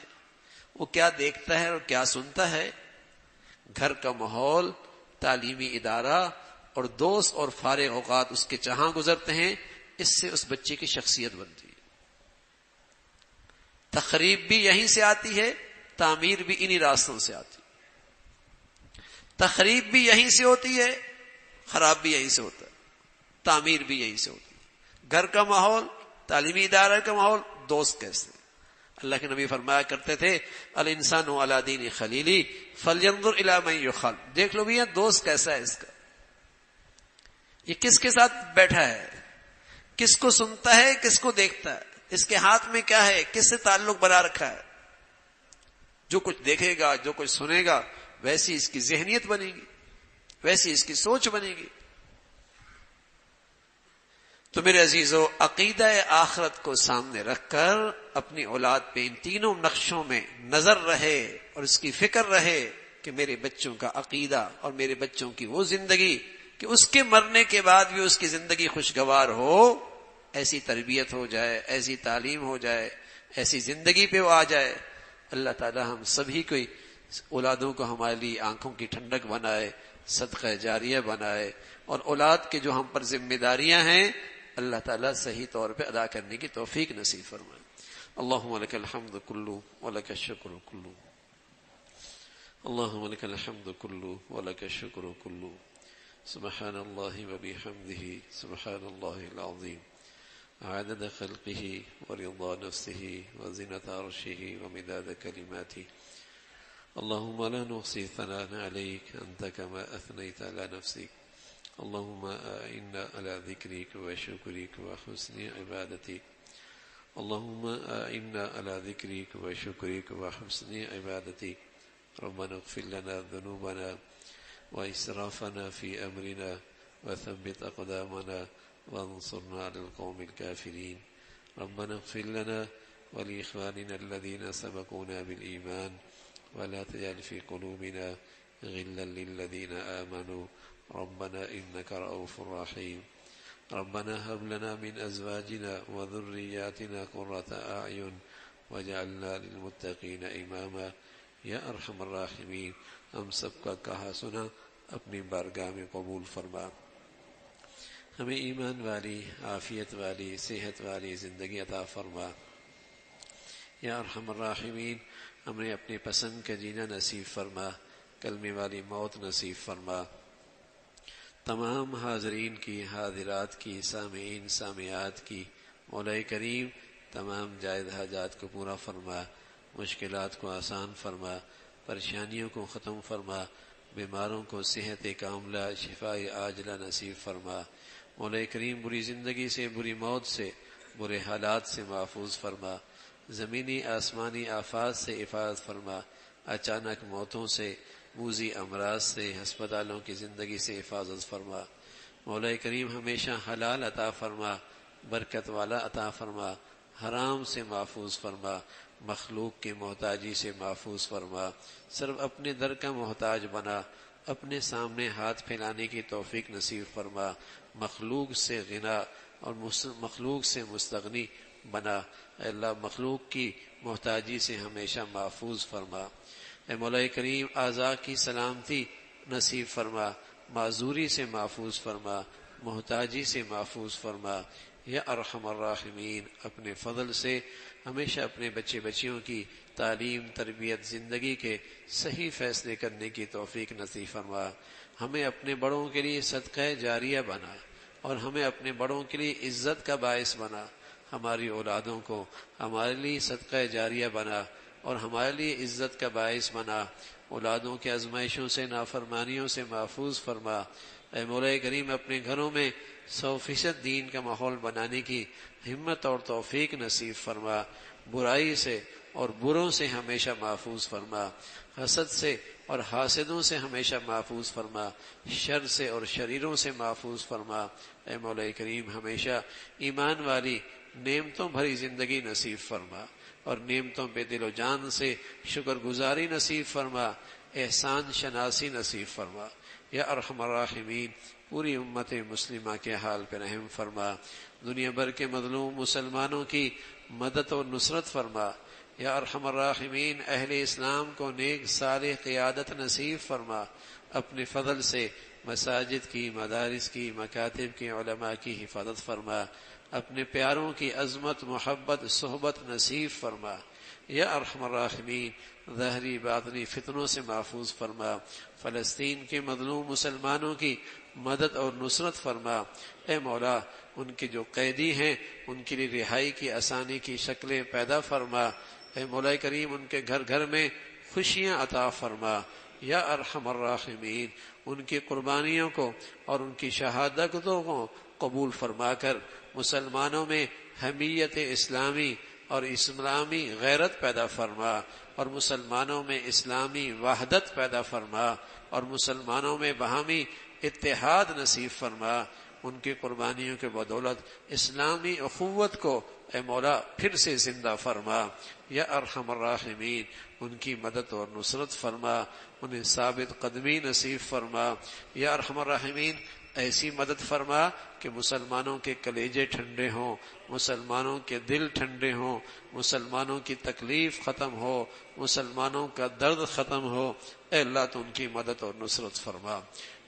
وہ کیا دیکھتا ہے اور کیا سنتا ہے. گھر کا ماحول، تعلیمی ادارہ اور دوست اور فارغ اوقات اس کے جہاں گزرتے ہیں، اس سے اس بچے کی شخصیت بنتی ہے. تخریب بھی یہیں سے آتی ہے، تعمیر بھی انہی راستوں سے آتی ہے. تخریب بھی یہیں سے ہوتی ہے، خراب بھی یہیں سے ہوتا ہے، تعمیر بھی یہیں سے ہوتی ہے. گھر کا ماحول، تعلیمی ادارہ کا ماحول، دوست کیسے. اللہ کے نبی فرمایا کرتے تھے، الانسان علی دین خلیلی فلینظر الی من یخل. دیکھ لو بھیا دوست کیسا ہے اس کا، یہ کس کے ساتھ بیٹھا ہے، کس کو سنتا ہے، کس کو دیکھتا ہے، اس کے ہاتھ میں کیا ہے، کس سے تعلق بنا رکھا ہے. جو کچھ دیکھے گا، جو کچھ سنے گا، ویسی اس کی ذہنیت بنے گی، ویسی اس کی سوچ بنے گی. تو میرے عزیزو، عقیدہ آخرت کو سامنے رکھ کر اپنی اولاد پہ ان تینوں نقشوں میں نظر رہے اور اس کی فکر رہے کہ میرے بچوں کا عقیدہ اور میرے بچوں کی وہ زندگی کہ اس کے مرنے کے بعد بھی اس کی زندگی خوشگوار ہو. ایسی تربیت ہو جائے، ایسی تعلیم ہو جائے، ایسی زندگی پہ وہ آ جائے. اللہ تعالی ہم سبھی کو اولادوں کو ہمارے لیے آنکھوں کی ٹھنڈک بنائے، صدقہ جاریہ بنائے، اور اولاد کے جو ہم پر ذمہ داریاں ہیں اللہ تعالیٰ صحیح طور پہ ادا کرنے کی توفیق نصیب فرمائے. اللہم لک الحمد کلو ولک الشکر کلو، اللہم لک الحمد کلو ولک الشکر کلو، سبحان اللہ وبحمدہ، سبحان اللہ العظیم، عدد خلقہ ورضا نفسہ وزنة عرشہ ومداد کلماتہ. اللهم لا نحصي ثناء عليك أنت كما أثنيت على نفسك. اللهم أعنا على ذكرك وشكرك وحسن عبادتك. اللهم أعنا على ذكرك وشكرك وحسن عبادتك. ربنا اغفر لنا ذنوبنا وإسرافنا في أمرنا وثبت أقدامنا وانصرنا على القوم الكافرين. ربنا اغفر لنا ولإخواننا الذين سبقونا بالإيمان ولا تجعل في قلوبنا غلا للذين آمنوا ربنا إنك رؤوف رحيم. ربنا هب لنا من أزواجنا وذرياتنا قرة أعين واجعلنا للمتقين إماما یا ارحم الراحمین. ہم سب کا کہا سنا اپنی بارگاہ میں قبول فرما. ہمیں ایمان والی، عافیت والی، صحت والی زندگی عطا فرما. یا ارحم الراحمین، ہمیں اپنے پسند کا جینا نصیب فرما، کلمے والی موت نصیب فرما. تمام حاضرین کی، حاضرات کی، سامعین سامعات کی مولا کریم تمام جائز حاجات کو پورا فرما، مشکلات کو آسان فرما، پریشانیوں کو ختم فرما، بیماروں کو صحت کاملہ، شفاء عاجلہ نصیب فرما. مولا کریم بری زندگی سے، بری موت سے، برے حالات سے محفوظ فرما. زمینی آسمانی آفات سے حفاظت فرما. اچانک موتوں سے، موذی امراض سے، ہسپتالوں کی زندگی سے حفاظت فرما. مولا کریم ہمیشہ حلال عطا فرما، برکت والا عطا فرما، حرام سے محفوظ فرما، مخلوق کی محتاجی سے محفوظ فرما. صرف اپنے در کا محتاج بنا، اپنے سامنے ہاتھ پھیلانے کی توفیق نصیب فرما. مخلوق سے غنا، اور مخلوق سے مستغنی بنا۔ اے اللہ مخلوق کی محتاجی سے ہمیشہ محفوظ فرما۔ اے مولا کریم اعضاء کی سلامتی نصیب فرما، معذوری سے محفوظ فرما، محتاجی سے محفوظ فرما۔ یا ارحم الراحمین اپنے فضل سے ہمیشہ اپنے بچے بچیوں کی تعلیم، تربیت، زندگی کے صحیح فیصلے کرنے کی توفیق نصیب فرما۔ ہمیں اپنے بڑوں کے لیے صدقہ جاریہ بنا اور ہمیں اپنے بڑوں کے لیے عزت کا باعث بنا۔ ہماری اولادوں کو ہمارے لیے صدقہ جاریہ بنا اور ہمارے لیے عزت کا باعث بنا۔ اولادوں کے آزمائشوں سے، نافرمانیوں سے محفوظ فرما۔ اے مولا کریم اپنے گھروں میں 100% دین کا ماحول بنانے کی ہمت اور توفیق نصیب فرما۔ برائی سے اور بروں سے ہمیشہ محفوظ فرما، حسد سے اور حاسدوں سے ہمیشہ محفوظ فرما، شر سے اور شریروں سے محفوظ فرما۔ اے مولا کریم ہمیشہ ایمان والی نعمتوں بھری زندگی نصیب فرما اور نعمتوں پہ دل و جان سے شکر گزاری نصیب فرما، احسان شناسی نصیب فرما۔ یا ارحم الراحمین پوری امت مسلمہ کے حال پہ رحم فرما، دنیا بھر کے مظلوم مسلمانوں کی مدد و نصرت فرما۔ یا ارحم الراحمین اہل اسلام کو نیک صالح قیادت نصیب فرما، اپنے فضل سے مساجد کی، مدارس کی، مکاتب کی، علماء کی حفاظت فرما، اپنے پیاروں کی عظمت، محبت، صحبت نصیب فرما۔ یا ارحم الراحمین ظاہری باطنی فتنوں سے محفوظ فرما، فلسطین کے مظلوم مسلمانوں کی مدد اور نصرت فرما۔ اے مولا ان کے جو قیدی ہیں ان کے لیے رہائی کی آسانی کی شکلیں پیدا فرما۔ اے مولا کریم ان کے گھر گھر میں خوشیاں عطا فرما۔ یا ارحم الراحمین ان کی قربانیوں کو اور ان کی شہادتوں کو قبول فرما کر مسلمانوں میں حمیت اسلامی اور اسلامی غیرت پیدا فرما، اور مسلمانوں میں اسلامی وحدت پیدا فرما، اور مسلمانوں میں باہمی اتحاد نصیب فرما۔ ان کی قربانیوں کے بدولت اسلامی اخوت کو اے مولا پھر سے زندہ فرما۔ یا ارحم الراحمین ان کی مدد اور نصرت فرما، انہیں ثابت قدمی نصیب فرما۔ یا ارحم الراحمین ایسی مدد فرما کہ مسلمانوں کے کلیجے ٹھنڈے ہوں، مسلمانوں کے دل ٹھنڈے ہوں، مسلمانوں کی تکلیف ختم ہو، مسلمانوں کا درد ختم ہو۔ اے اللہ تو ان کی مدد اور نصرت فرما۔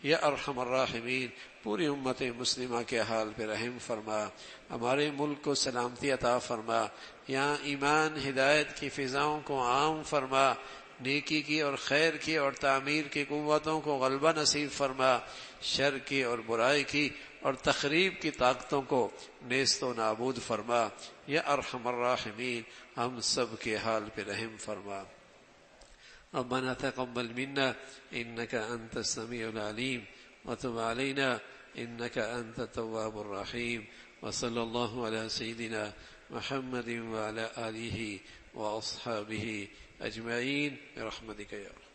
یا ارحم الراحمین پوری امت مسلمہ کے حال پہ رحم فرما، ہمارے ملک کو سلامتی عطا فرما، یہاں ایمان ہدایت کی فضاؤں کو عام فرما، نیکی کی اور خیر کی اور تعمیر کی قوتوں کو غلبہ نصیب فرما، شر کی اور برائی کی اور تخریب کی طاقتوں کو نیست و نابود فرما۔ یا ارحم الراحمین ہم سب کے حال پہ رحم فرما۔ ربنا تقبل منا انك انت السميع العليم وتب علينا انك انت التواب الرحيم وصلى الله على سيدنا محمد وعلى آله واصحابه اجمعين برحمتك يا رب۔